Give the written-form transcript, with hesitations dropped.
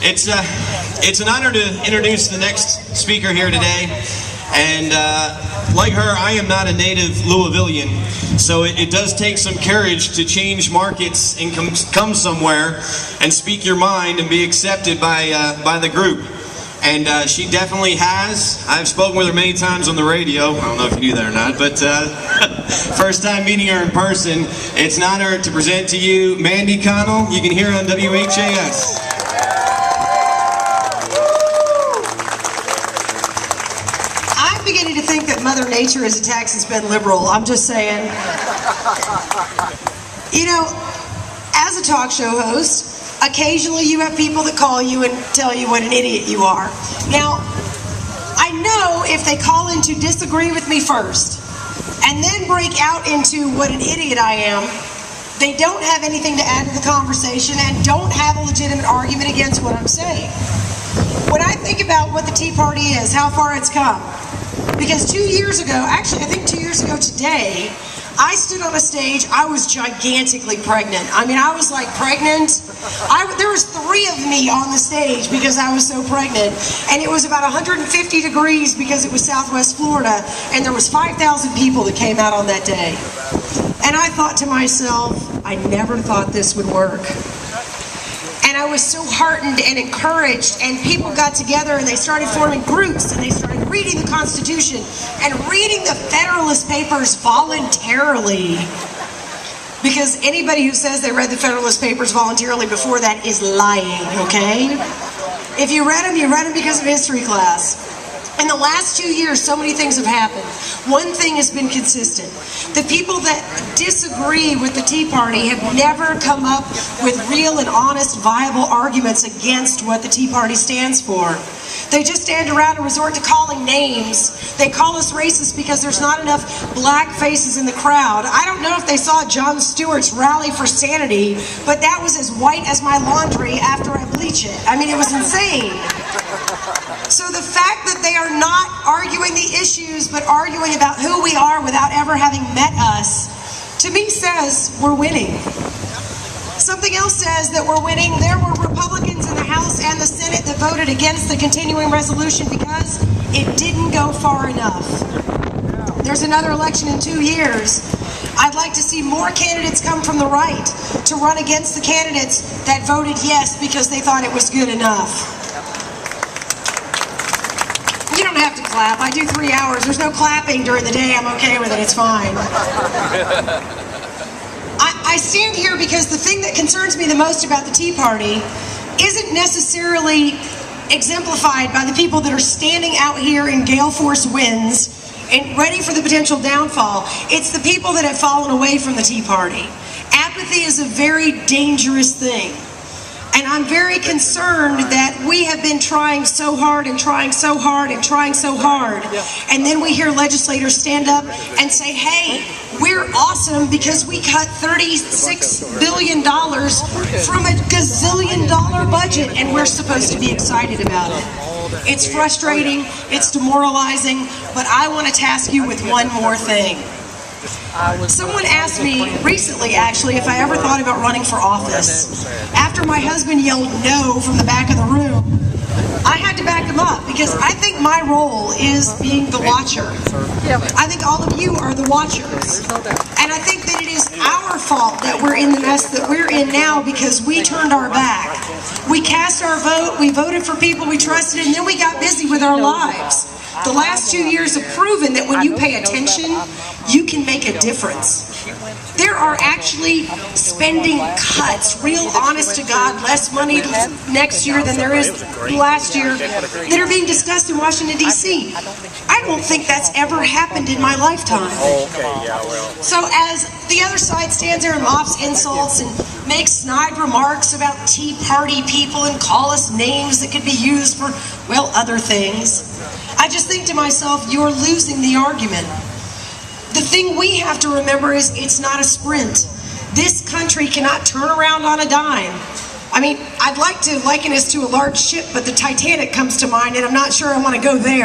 It's an honor to introduce the next speaker here today. And like her, I am not a native Louisvillian, so it does take some courage to change markets and come somewhere and speak your mind and be accepted by the group. And she definitely has. I've spoken with her many times on the radio. I don't know if you knew that or not, but first time meeting her in person, it's an honor to present to you Mandy Connell. You can hear her on WHAS. I'm beginning to think that Mother Nature is a tax that's been liberal. I'm just saying. You know, as a talk show host, occasionally you have people that call you and tell you what an idiot you are. Now, I know if they call in to disagree with me first and then break out into what an idiot I am, they don't have anything to add to the conversation and don't have a legitimate argument against what I'm saying. When I think about what the Tea Party is, how far it's come, because 2 years ago, actually I think 2 years ago today, I stood on a stage, I was gigantically pregnant. I mean, I was like pregnant. There was 3 of me on the stage because I was so pregnant. And it was about 150 degrees because it was Southwest Florida. And there was 5,000 people that came out on that day. And I thought to myself, I never thought this would work. And I was so heartened and encouraged, and people got together and they started forming groups and they started reading the Constitution and reading the Federalist Papers voluntarily. Because anybody who says they read the Federalist Papers voluntarily before that is lying, okay? If you read them because of history class. In the last 2 years, so many things have happened. One thing has been consistent. The people that disagree with the Tea Party have never come up with real and honest, viable arguments against what the Tea Party stands for. They just stand around and resort to calling names. They call us racist because there's not enough black faces in the crowd. I don't know if they saw Jon Stewart's rally for sanity, but that was as white as my laundry after I bleach it. I mean, it was insane. So the fact that they are not arguing the issues, but arguing about who we are without ever having met us, to me says we're winning. Something else says that we're winning. There were Republicans in the House and the Senate that voted against the continuing resolution because it didn't go far enough. There's another election in 2 years. I'd like to see more candidates come from the right to run against the candidates that voted yes because they thought it was good enough. You don't have to clap. I do 3 hours. There's no clapping during the day. I'm okay with it. It's fine. I stand here because the thing that concerns me the most about the Tea Party isn't necessarily exemplified by the people that are standing out here in gale force winds and ready for the potential downfall. It's the people that have fallen away from the Tea Party. Apathy is a very dangerous thing. And I'm very concerned that we have been trying so hard and trying so hard and trying so hard. And then we hear legislators stand up and say, hey, we're awesome because we cut $36 billion from a gazillion-dollar budget and we're supposed to be excited about it. It's frustrating, it's demoralizing, but I want to task you with one more thing. Someone asked me recently, actually, if I ever thought about running for office. After my husband yelled no from the back of the room, I had to back him up because I think my role is being the watcher. I think all of you are the watchers. And I think that it is our fault that we're in the mess that we're in now because we turned our back. We cast our vote, we voted for people we trusted, and then we got busy with our lives. The last 2 years have proven that when you pay attention, you can make a difference. There are actually spending cuts, real honest to God, less money next year than there is last year, that are being discussed in Washington, D.C. I don't think that's ever happened in my lifetime. So as the other side stands there and lofts insults and makes snide remarks about Tea Party people and call us names that could be used for, well, other things, I just think to myself, you're losing the argument. The thing we have to remember is it's not a sprint. This country cannot turn around on a dime. I mean, I'd like to liken this to a large ship, but the Titanic comes to mind, and I'm not sure I want to go there.